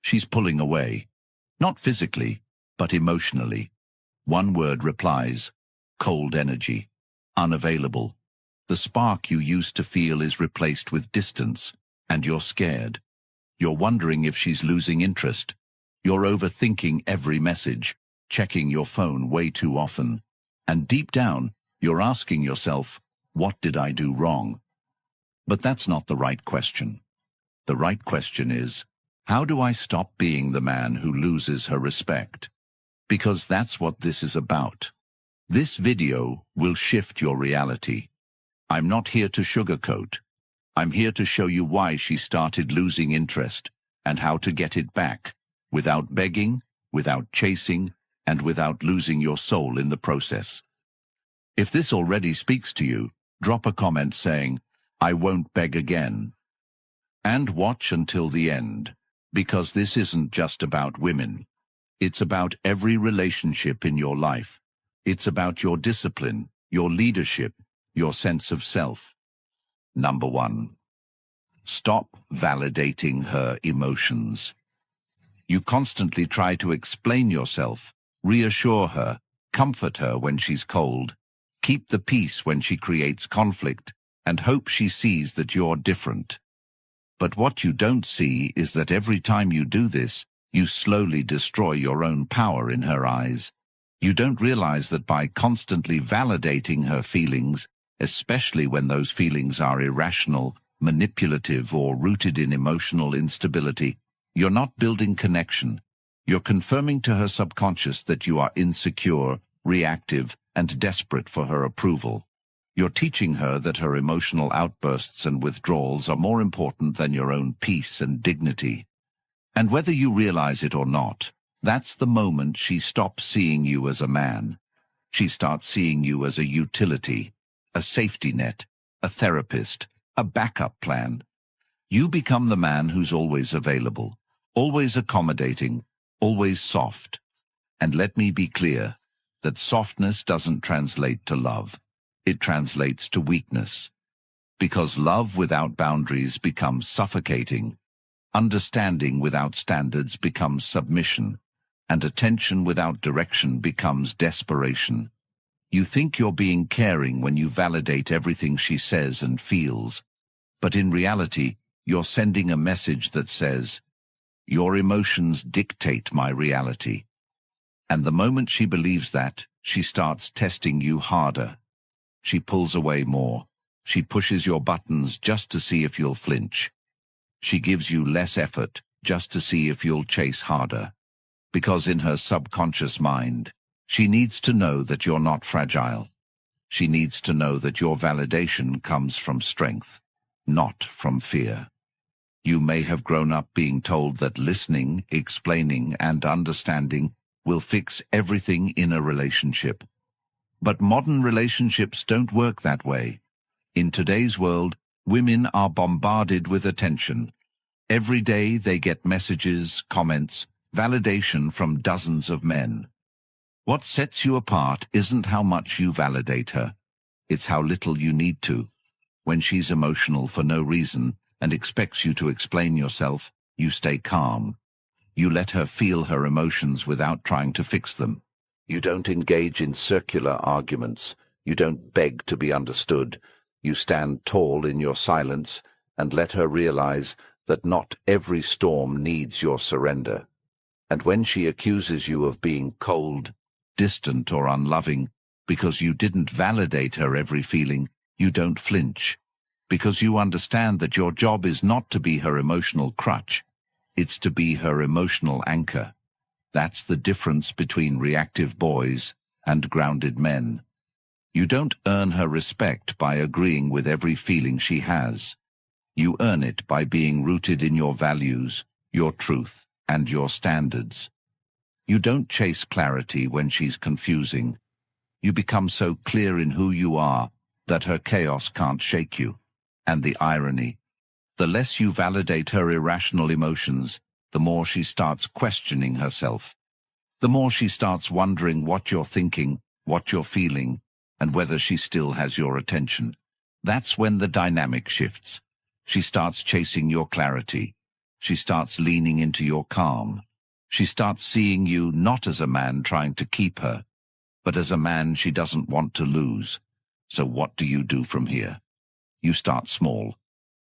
She's pulling away. Not physically, but emotionally. One word replies: cold energy. Unavailable. The spark you used to feel is replaced with distance, and you're scared. You're wondering if she's losing interest. You're overthinking every message, checking your phone way too often. And deep down, you're asking yourself, what did I do wrong? But that's not the right question. The right question is, how do I stop being the man who loses her respect? Because that's what this is about. This video will shift your reality. I'm not here to sugarcoat. I'm here to show you why she started losing interest and how to get it back, without begging, without chasing, and without losing your soul in the process. If this already speaks to you, drop a comment saying, "I won't beg again." And watch until the end, because this isn't just about women. It's about every relationship in your life. It's about your discipline, your leadership, your sense of self. Number 1. Stop validating her emotions. You constantly try to explain yourself, reassure her, comfort her when she's cold, keep the peace when she creates conflict, and hope she sees that you're different. But what you don't see is that every time you do this, you slowly destroy your own power in her eyes. You don't realize that by constantly validating her feelings, especially when those feelings are irrational, manipulative, or rooted in emotional instability, you're not building connection. You're confirming to her subconscious that you are insecure, reactive, and desperate for her approval. You're teaching her that her emotional outbursts and withdrawals are more important than your own peace and dignity. And whether you realize it or not, that's the moment she stops seeing you as a man. She starts seeing you as a utility, a safety net, a therapist, a backup plan. You become the man who's always available, always accommodating, always soft. And let me be clear, that softness doesn't translate to love. It translates to weakness. Because love without boundaries becomes suffocating. Understanding without standards becomes submission. And attention without direction becomes desperation. You think you're being caring when you validate everything she says and feels. But in reality, you're sending a message that says, "Your emotions dictate my reality." And the moment she believes that, she starts testing you harder. She pulls away more. She pushes your buttons just to see if you'll flinch. She gives you less effort just to see if you'll chase harder. Because in her subconscious mind, she needs to know that you're not fragile. She needs to know that your validation comes from strength, not from fear. You may have grown up being told that listening, explaining, and understanding will fix everything in a relationship. But modern relationships don't work that way. In today's world, women are bombarded with attention. Every day they get messages, comments, validation from dozens of men. What sets you apart isn't how much you validate her. It's how little you need to. When she's emotional for no reason and expects you to explain yourself, you stay calm. You let her feel her emotions without trying to fix them. You don't engage in circular arguments. You don't beg to be understood. You stand tall in your silence and let her realize that not every storm needs your surrender. And when she accuses you of being cold, distant, or unloving, because you didn't validate her every feeling, you don't flinch. Because you understand that your job is not to be her emotional crutch, it's to be her emotional anchor. That's the difference between reactive boys and grounded men. You don't earn her respect by agreeing with every feeling she has. You earn it by being rooted in your values, your truth, and your standards. You don't chase clarity when she's confusing. You become so clear in who you are that her chaos can't shake you. And the irony, the less you validate her irrational emotions, the more she starts questioning herself. The more she starts wondering what you're thinking, what you're feeling, and whether she still has your attention. That's when the dynamic shifts. She starts chasing your clarity. She starts leaning into your calm. She starts seeing you not as a man trying to keep her, but as a man she doesn't want to lose. So what do you do from here? You start small.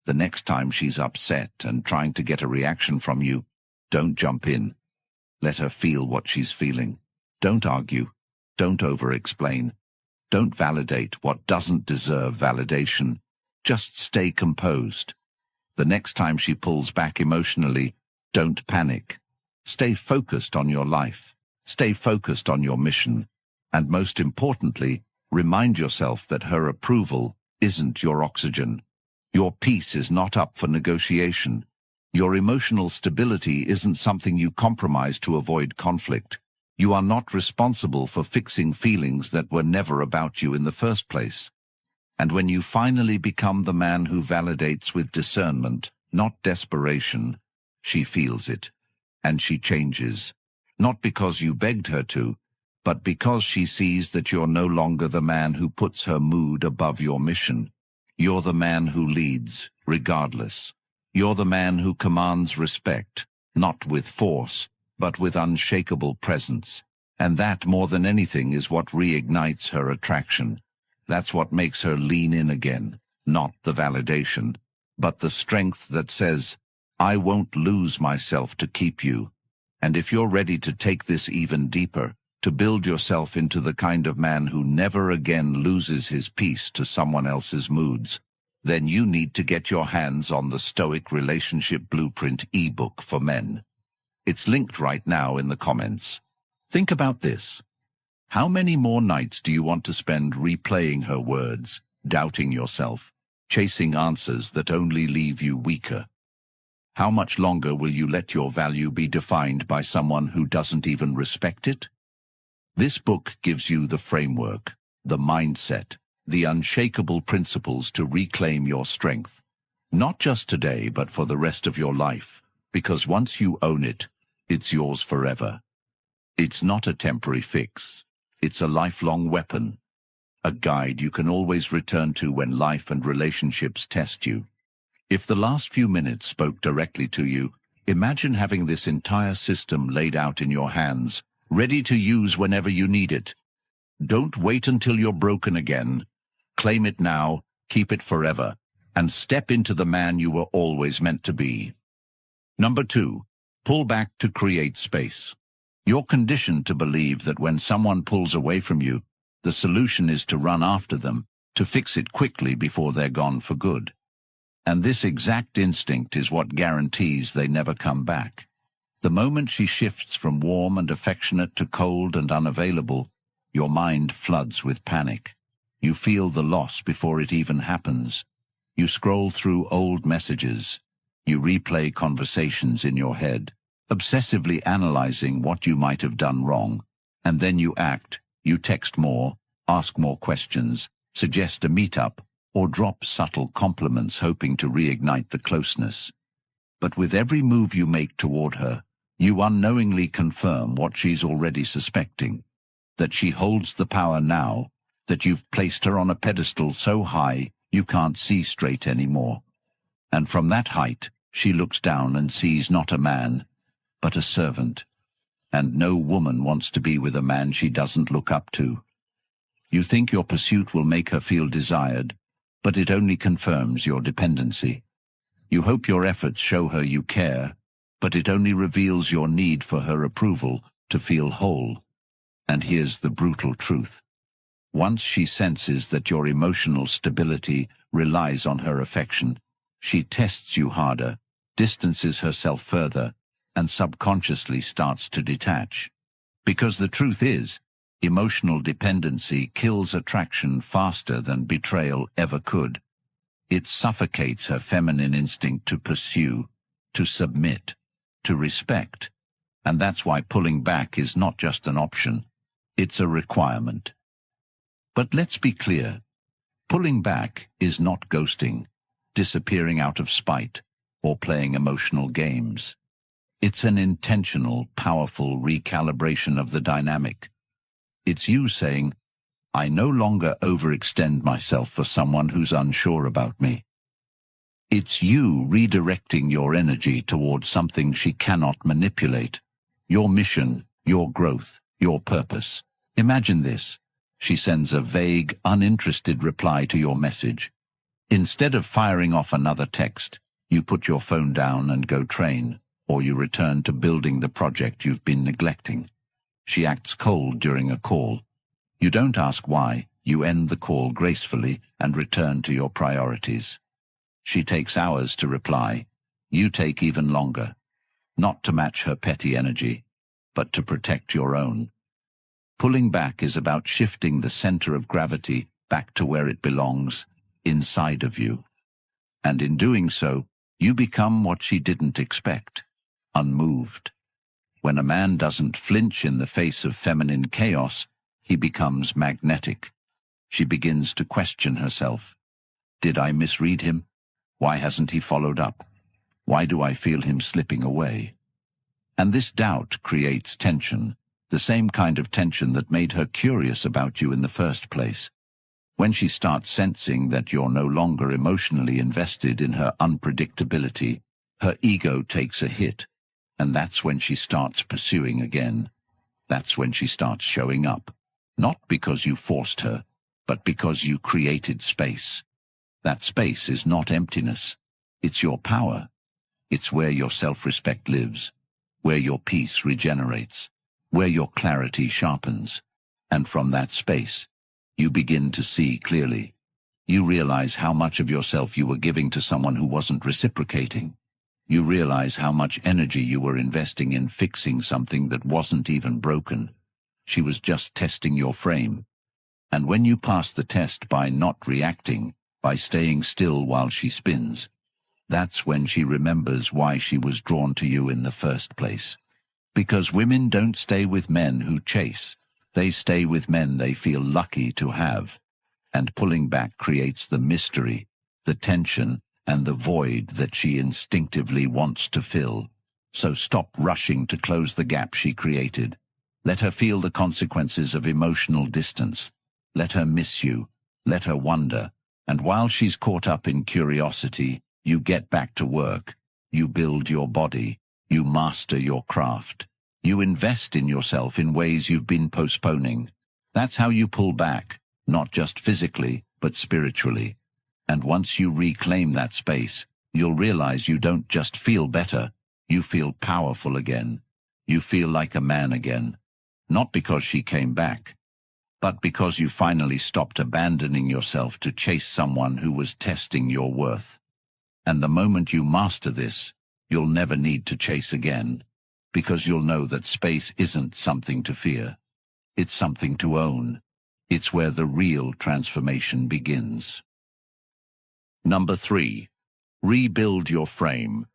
The next time she's upset and trying to get a reaction from you, don't jump in. Let her feel what she's feeling. Don't argue. Don't over-explain. Don't validate what doesn't deserve validation. Just stay composed. The next time she pulls back emotionally, don't panic. Stay focused on your life. Stay focused on your mission. And most importantly, remind yourself that her approval isn't your oxygen. Your peace is not up for negotiation. Your emotional stability isn't something you compromise to avoid conflict. You are not responsible for fixing feelings that were never about you in the first place. And when you finally become the man who validates with discernment, not desperation, she feels it, and she changes. Not because you begged her to, but because she sees that you're no longer the man who puts her mood above your mission. You're the man who leads, regardless. You're the man who commands respect, not with force, but with unshakable presence. And that, more than anything, is what reignites her attraction. That's what makes her lean in again, not the validation, but the strength that says, I won't lose myself to keep you. And if you're ready to take this even deeper, to build yourself into the kind of man who never again loses his peace to someone else's moods, then you need to get your hands on the Stoic Relationship Blueprint ebook for men. It's linked right now in the comments. Think about this. How many more nights do you want to spend replaying her words, doubting yourself, chasing answers that only leave you weaker? How much longer will you let your value be defined by someone who doesn't even respect it? This book gives you the framework, the mindset, the unshakable principles to reclaim your strength. Not just today, but for the rest of your life, because once you own it, it's yours forever. It's not a temporary fix. It's a lifelong weapon, a guide you can always return to when life and relationships test you. If the last few minutes spoke directly to you, imagine having this entire system laid out in your hands, ready to use whenever you need it. Don't wait until you're broken again. Claim it now, keep it forever, and step into the man you were always meant to be. Number 2, pull back to create space. You're conditioned to believe that when someone pulls away from you, the solution is to run after them, to fix it quickly before they're gone for good. And this exact instinct is what guarantees they never come back. The moment she shifts from warm and affectionate to cold and unavailable, your mind floods with panic. You feel the loss before it even happens. You scroll through old messages. You replay conversations in your head, obsessively analyzing what you might have done wrong. And then you act. You text more, ask more questions, suggest a meetup, or drop subtle compliments hoping to reignite the closeness. But with every move you make toward her, you unknowingly confirm what she's already suspecting, that she holds the power now, that you've placed her on a pedestal so high you can't see straight anymore. And from that height, she looks down and sees not a man, but a servant. And no woman wants to be with a man she doesn't look up to. You think your pursuit will make her feel desired, but it only confirms your dependency. You hope your efforts show her you care, but it only reveals your need for her approval to feel whole. And here's the brutal truth. Once she senses that your emotional stability relies on her affection, she tests you harder, distances herself further, and subconsciously starts to detach. Because the truth is, emotional dependency kills attraction faster than betrayal ever could. It suffocates her feminine instinct to pursue, to submit, to respect. And that's why pulling back is not just an option, it's a requirement. But let's be clear, pulling back is not ghosting, disappearing out of spite, or playing emotional games. It's an intentional, powerful recalibration of the dynamic. It's you saying, I no longer overextend myself for someone who's unsure about me. It's you redirecting your energy towards something she cannot manipulate. Your mission, your growth, your purpose. Imagine this. She sends a vague, uninterested reply to your message. Instead of firing off another text, you put your phone down and go train, or you return to building the project you've been neglecting. She acts cold during a call. You don't ask why, you end the call gracefully and return to your priorities. She takes hours to reply. You take even longer, not to match her petty energy, but to protect your own. Pulling back is about shifting the center of gravity back to where it belongs, inside of you. And in doing so, you become what she didn't expect, unmoved. When a man doesn't flinch in the face of feminine chaos, he becomes magnetic. She begins to question herself. Did I misread him? Why hasn't he followed up? Why do I feel him slipping away? And this doubt creates tension, the same kind of tension that made her curious about you in the first place. When she starts sensing that you're no longer emotionally invested in her unpredictability, her ego takes a hit, and that's when she starts pursuing again. That's when she starts showing up, not because you forced her, but because you created space. That space is not emptiness. It's your power. It's where your self-respect lives, where your peace regenerates, where your clarity sharpens. And from that space, you begin to see clearly. You realize how much of yourself you were giving to someone who wasn't reciprocating. You realize how much energy you were investing in fixing something that wasn't even broken. She was just testing your frame. And when you pass the test by not reacting, by staying still while she spins, that's when she remembers why she was drawn to you in the first place. Because women don't stay with men who chase. They stay with men they feel lucky to have. And pulling back creates the mystery, the tension, and the void that she instinctively wants to fill. So stop rushing to close the gap she created. Let her feel the consequences of emotional distance. Let her miss you. Let her wonder. And while she's caught up in curiosity, you get back to work. You build your body. You master your craft. You invest in yourself in ways you've been postponing. That's how you pull back, not just physically, but spiritually. And once you reclaim that space, you'll realize you don't just feel better, you feel powerful again. You feel like a man again. Not because she came back, but because you finally stopped abandoning yourself to chase someone who was testing your worth. And the moment you master this, you'll never need to chase again, because you'll know that space isn't something to fear. It's something to own. It's where the real transformation begins. Number 3. Rebuild your frame.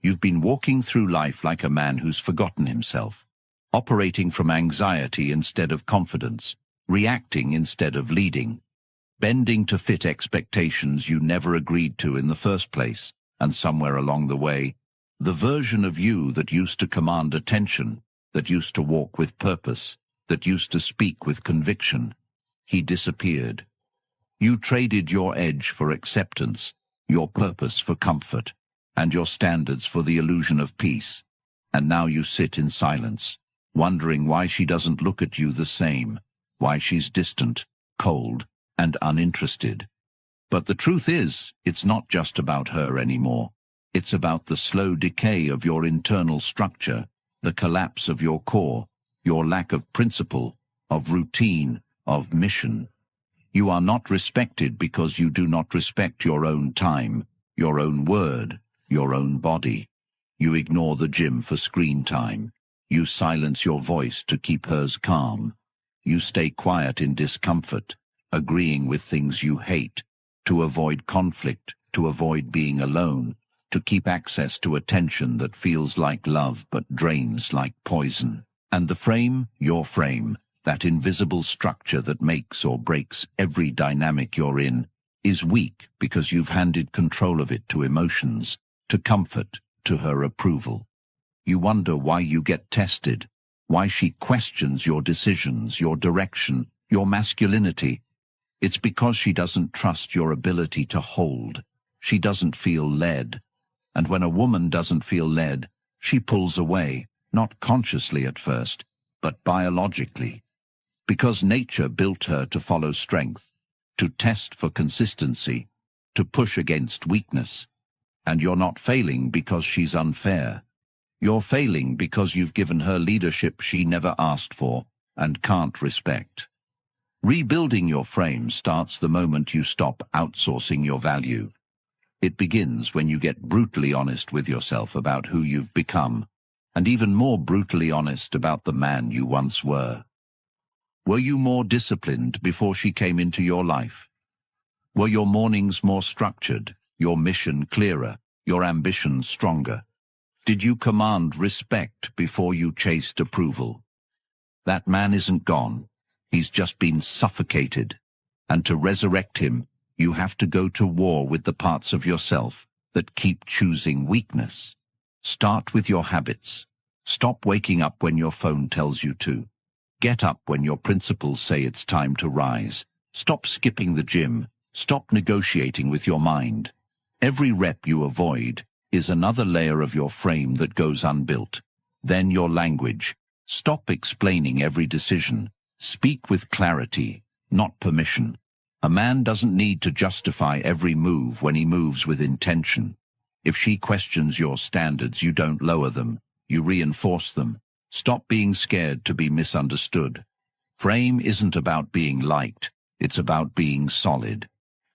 You've been walking through life like a man who's forgotten himself, operating from anxiety instead of confidence, reacting instead of leading, bending to fit expectations you never agreed to in the first place, and somewhere along the way, the version of you that used to command attention, that used to walk with purpose, that used to speak with conviction, he disappeared. You traded your edge for acceptance, your purpose for comfort, and your standards for the illusion of peace. And now you sit in silence, wondering why she doesn't look at you the same, why she's distant, cold, and uninterested. But the truth is, it's not just about her anymore. It's about the slow decay of your internal structure, the collapse of your core, your lack of principle, of routine, of mission. You are not respected because you do not respect your own time, your own word, your own body. You ignore the gym for screen time. You silence your voice to keep hers calm. You stay quiet in discomfort, agreeing with things you hate, to avoid conflict, to avoid being alone, to keep access to attention that feels like love but drains like poison. And the frame, your frame, that invisible structure that makes or breaks every dynamic you're in, is weak because you've handed control of it to emotions, to comfort, to her approval. You wonder why you get tested, why she questions your decisions, your direction, your masculinity. It's because she doesn't trust your ability to hold, she doesn't feel led. And when a woman doesn't feel led, she pulls away, not consciously at first, but biologically. Because nature built her to follow strength, to test for consistency, to push against weakness. And you're not failing because she's unfair. You're failing because you've given her leadership she never asked for and can't respect. Rebuilding your frame starts the moment you stop outsourcing your value. It begins when you get brutally honest with yourself about who you've become, and even more brutally honest about the man you once were. Were you more disciplined before she came into your life? Were your mornings more structured, your mission clearer, your ambition stronger? Did you command respect before you chased approval? That man isn't gone. He's just been suffocated. And to resurrect him, you have to go to war with the parts of yourself that keep choosing weakness. Start with your habits. Stop waking up when your phone tells you to. Get up when your principles say it's time to rise. Stop skipping the gym. Stop negotiating with your mind. Every rep you avoid is another layer of your frame that goes unbuilt. Then your language. Stop explaining every decision. Speak with clarity, not permission. A man doesn't need to justify every move when he moves with intention. If she questions your standards, you don't lower them, you reinforce them. Stop being scared to be misunderstood. Frame isn't about being liked, it's about being solid.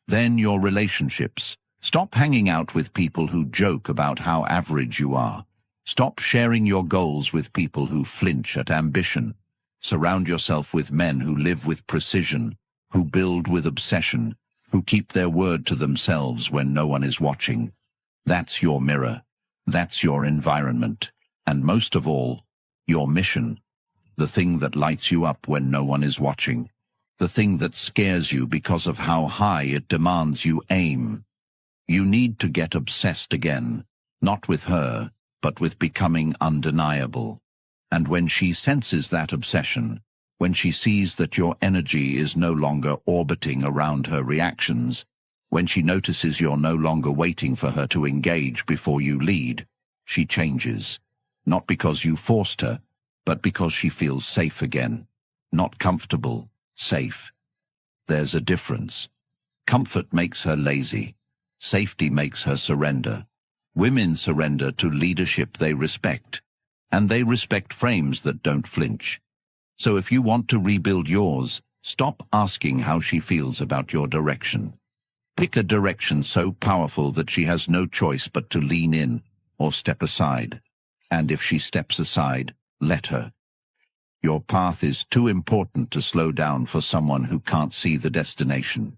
Then your relationships. Stop hanging out with people who joke about how average you are. Stop sharing your goals with people who flinch at ambition. Surround yourself with men who live with precision, who build with obsession, who keep their word to themselves when no one is watching. That's your mirror. That's your environment. And most of all, your mission. The thing that lights you up when no one is watching. The thing that scares you because of how high it demands you aim. You need to get obsessed again, not with her, but with becoming undeniable. And when she senses that obsession, when she sees that your energy is no longer orbiting around her reactions, when she notices you're no longer waiting for her to engage before you lead, she changes. Not because you forced her, but because she feels safe again. Not comfortable, safe. There's a difference. Comfort makes her lazy. Safety makes her surrender. Women surrender to leadership they respect, and they respect frames that don't flinch. So if you want to rebuild yours, stop asking how she feels about your direction. Pick a direction so powerful that she has no choice but to lean in or step aside. And if she steps aside, let her. Your path is too important to slow down for someone who can't see the destination.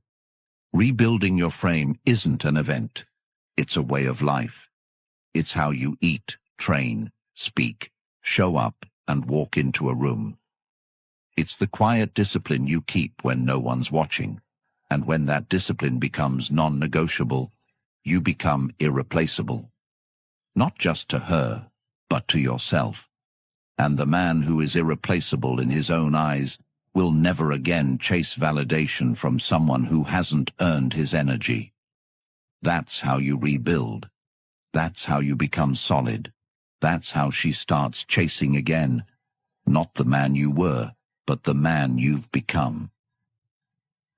Rebuilding your frame isn't an event. It's a way of life. It's how you eat, train, speak, show up, and walk into a room. It's the quiet discipline you keep when no one's watching. And when that discipline becomes non-negotiable, you become irreplaceable. Not just to her, but to yourself. And the man who is irreplaceable in his own eyes will never again chase validation from someone who hasn't earned his energy. That's how you rebuild. That's how you become solid. That's how she starts chasing again. Not the man you were, but the man you've become.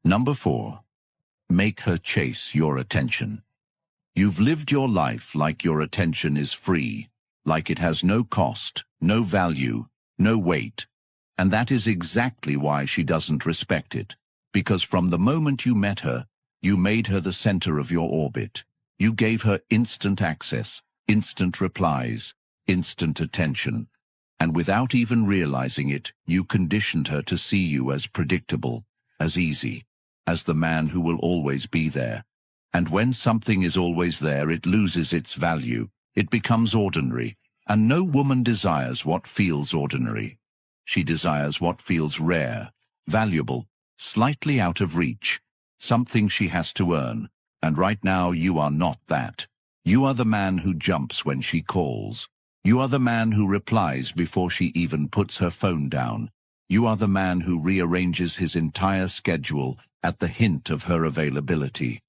Number 4. Make her chase your attention. You've lived your life like your attention is free, like it has no cost, no value, no weight. And that is exactly why she doesn't respect it. Because from the moment you met her, you made her the center of your orbit. You gave her instant access, instant replies, instant attention. And without even realizing it, you conditioned her to see you as predictable, as easy, as the man who will always be there. And when something is always there, it loses its value. It becomes ordinary. And no woman desires what feels ordinary. She desires what feels rare, valuable, slightly out of reach, something she has to earn. And right now you are not that. You are the man who jumps when she calls. You are the man who replies before she even puts her phone down. You are the man who rearranges his entire schedule at the hint of her availability.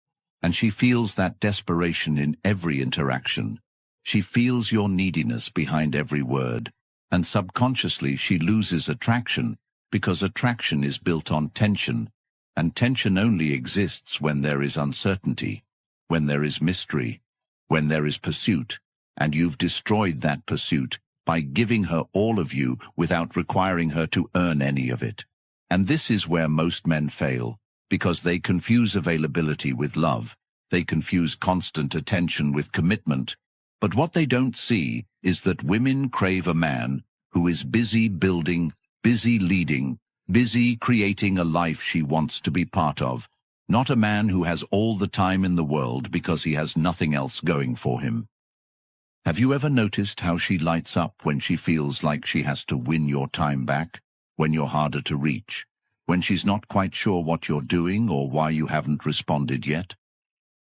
And she feels that desperation in every interaction. She feels your neediness behind every word. And subconsciously she loses attraction, because attraction is built on tension, and tension only exists when there is uncertainty, when there is mystery, when there is pursuit, and you've destroyed that pursuit by giving her all of you without requiring her to earn any of it. And this is where most men fail, because they confuse availability with love. They confuse constant attention with commitment. But what they don't see is that women crave a man who is busy building, busy leading, busy creating a life she wants to be part of, not a man who has all the time in the world because he has nothing else going for him. Have you ever noticed how she lights up when she feels like she has to win your time back, when you're harder to reach, when she's not quite sure what you're doing or why you haven't responded yet?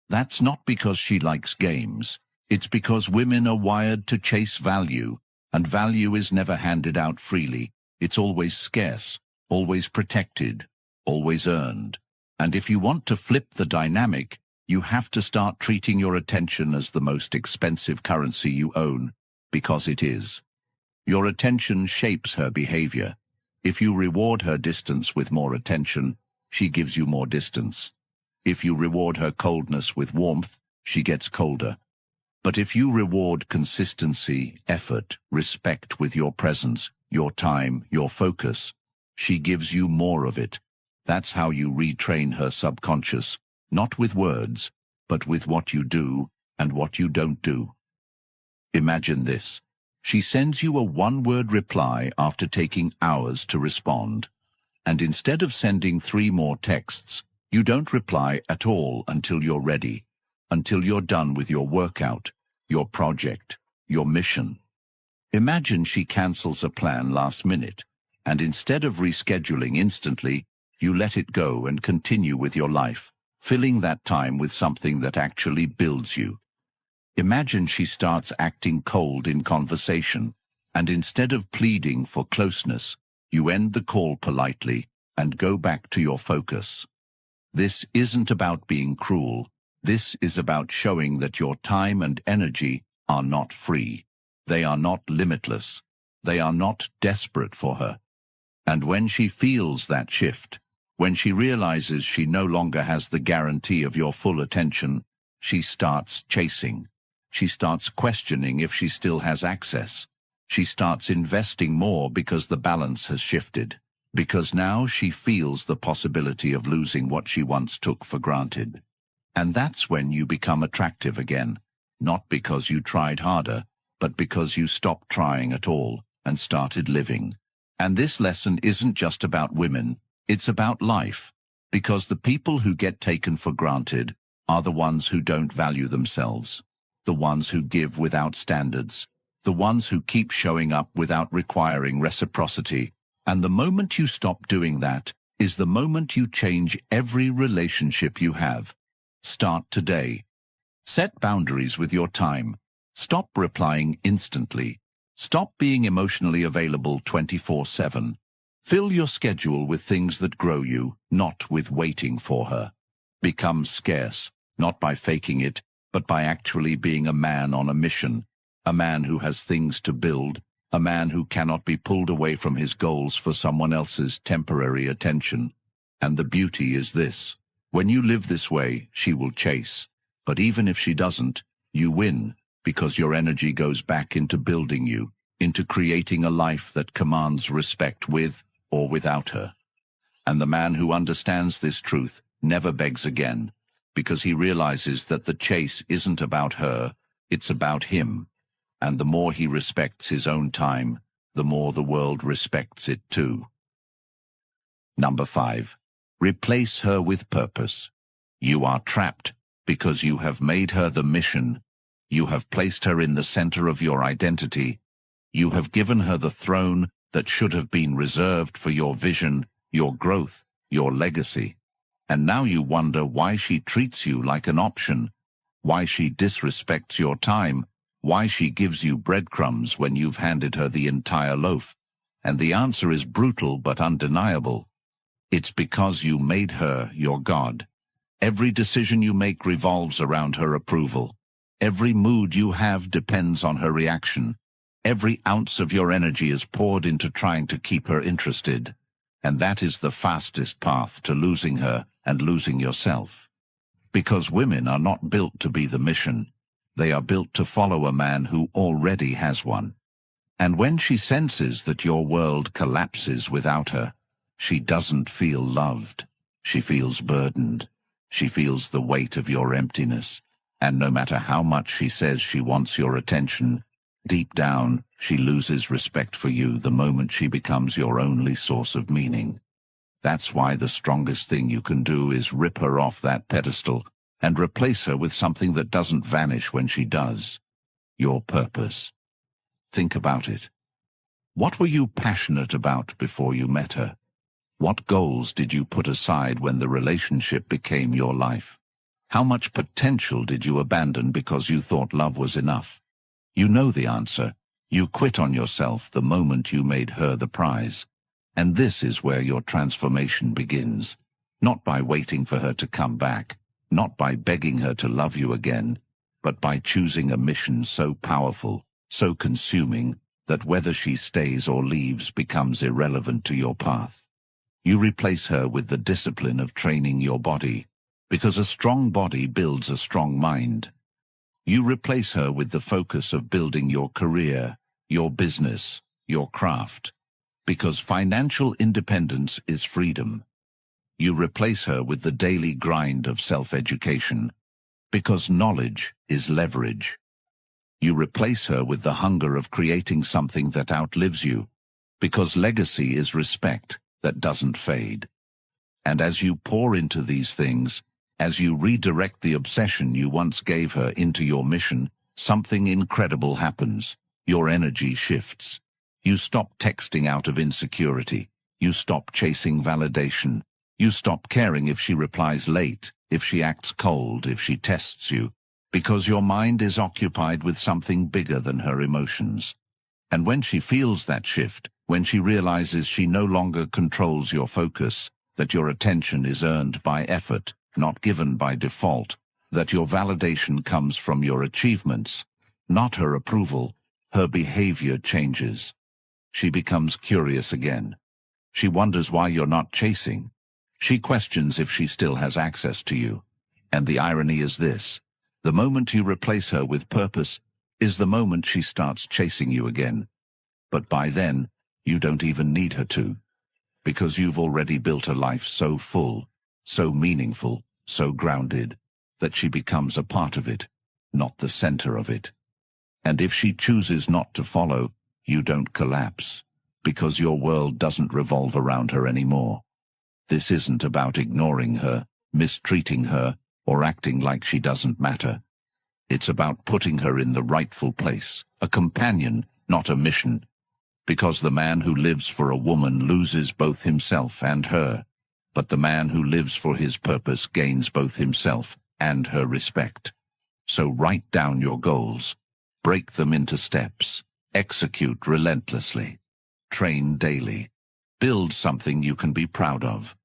That's not because she likes games. It's because women are wired to chase value, and value is never handed out freely. It's always scarce, always protected, always earned. And if you want to flip the dynamic, you have to start treating your attention as the most expensive currency you own, because it is. Your attention shapes her behavior. If you reward her distance with more attention, she gives you more distance. If you reward her coldness with warmth, she gets colder. But if you reward consistency, effort, respect with your presence, your time, your focus, she gives you more of it. That's how you retrain her subconscious, not with words, but with what you do and what you don't do. Imagine this. She sends you a one-word reply after taking hours to respond. And instead of sending 3 more texts, you don't reply at all until you're ready, until you're done with your workout, your project, your mission. Imagine she cancels a plan last minute, and instead of rescheduling instantly, you let it go and continue with your life, filling that time with something that actually builds you. Imagine she starts acting cold in conversation, and instead of pleading for closeness, you end the call politely and go back to your focus. This isn't about being cruel. This is about showing that your time and energy are not free. They are not limitless. They are not desperate for her. And when she feels that shift, when she realizes she no longer has the guarantee of your full attention, she starts chasing. She starts questioning if she still has access. She starts investing more because the balance has shifted, because now she feels the possibility of losing what she once took for granted. And that's when you become attractive again, not because you tried harder, but because you stopped trying at all and started living. And this lesson isn't just about women, it's about life, because the people who get taken for granted are the ones who don't value themselves, the ones who give without standards, the ones who keep showing up without requiring reciprocity. And the moment you stop doing that is the moment you change every relationship you have. Start today. Set boundaries with your time. Stop replying instantly. Stop being emotionally available 24/7. Fill your schedule with things that grow you, not with waiting for her. Become scarce, not by faking it, but by actually being a man on a mission, a man who has things to build, a man who cannot be pulled away from his goals for someone else's temporary attention. And the beauty is this. When you live this way, she will chase. But even if she doesn't, you win, because your energy goes back into building you, into creating a life that commands respect with or without her. And the man who understands this truth never begs again, because he realizes that the chase isn't about her, it's about him. And the more he respects his own time, the more the world respects it too. Number 5. Replace her with purpose. You are trapped because you have made her the mission. You have placed her in the center of your identity. You have given her the throne that should have been reserved for your vision, your growth, your legacy. And now you wonder why she treats you like an option, why she disrespects your time, why she gives you breadcrumbs when you've handed her the entire loaf. And the answer is brutal but undeniable. It's because you made her your God. Every decision you make revolves around her approval. Every mood you have depends on her reaction. Every ounce of your energy is poured into trying to keep her interested. And that is the fastest path to losing her and losing yourself. Because women are not built to be the mission. They are built to follow a man who already has one. And when she senses that your world collapses without her, she doesn't feel loved. She feels burdened. She feels the weight of your emptiness. And no matter how much she says she wants your attention, deep down, she loses respect for you the moment she becomes your only source of meaning. That's why the strongest thing you can do is rip her off that pedestal and replace her with something that doesn't vanish when she does. Your purpose. Think about it. What were you passionate about before you met her? What goals did you put aside when the relationship became your life? How much potential did you abandon because you thought love was enough? You know the answer. You quit on yourself the moment you made her the prize. And this is where your transformation begins. Not by waiting for her to come back, not by begging her to love you again, but by choosing a mission so powerful, so consuming, that whether she stays or leaves becomes irrelevant to your path. You replace her with the discipline of training your body, because a strong body builds a strong mind. You replace her with the focus of building your career, your business, your craft, because financial independence is freedom. You replace her with the daily grind of self-education, because knowledge is leverage. You replace her with the hunger of creating something that outlives you, because legacy is respect that doesn't fade. And as you pour into these things, as you redirect the obsession you once gave her into your mission, something incredible happens. Your energy shifts. You stop texting out of insecurity. You stop chasing validation. You stop caring if she replies late, if she acts cold, if she tests you, because your mind is occupied with something bigger than her emotions. And when she feels that shift, when she realizes she no longer controls your focus, that your attention is earned by effort, not given by default, that your validation comes from your achievements, not her approval, her behavior changes. She becomes curious again. She wonders why you're not chasing. She questions if she still has access to you. And the irony is this: the moment you replace her with purpose is the moment she starts chasing you again. But by then, you don't even need her to, because you've already built a life so full, so meaningful, so grounded, that she becomes a part of it, not the center of it. And if she chooses not to follow, you don't collapse, because your world doesn't revolve around her anymore. This isn't about ignoring her, mistreating her, or acting like she doesn't matter. It's about putting her in the rightful place, a companion, not a mission. Because the man who lives for a woman loses both himself and her, but the man who lives for his purpose gains both himself and her respect. So write down your goals, break them into steps, execute relentlessly, train daily, build something you can be proud of.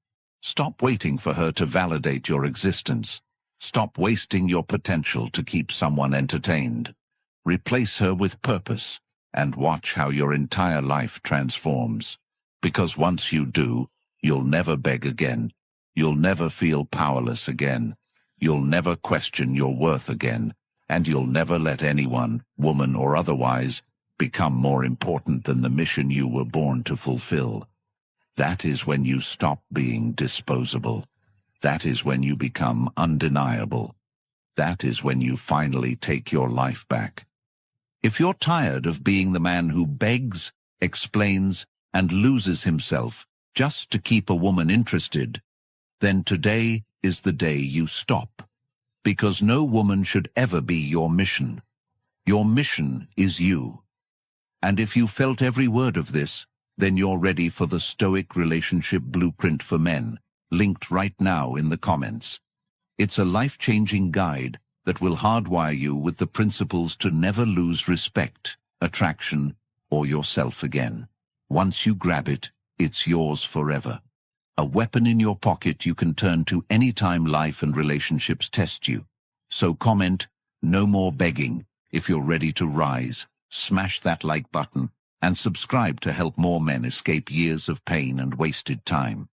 Stop waiting for her to validate your existence. Stop wasting your potential to keep someone entertained. Replace her with purpose, and watch how your entire life transforms. Because once you do, you'll never beg again. You'll never feel powerless again. You'll never question your worth again. And you'll never let anyone, woman or otherwise, become more important than the mission you were born to fulfill. That is when you stop being disposable. That is when you become undeniable. That is when you finally take your life back. If you're tired of being the man who begs, explains, and loses himself just to keep a woman interested, then today is the day you stop. Because no woman should ever be your mission. Your mission is you. And if you felt every word of this, then you're ready for the Stoic Relationship Blueprint for Men, linked right now in the comments. It's a life-changing guide that will hardwire you with the principles to never lose respect, attraction, or yourself again. Once you grab it, it's yours forever. A weapon in your pocket you can turn to anytime life and relationships test you. So comment, "No more begging," if you're ready to rise. Smash that like button and subscribe to help more men escape years of pain and wasted time.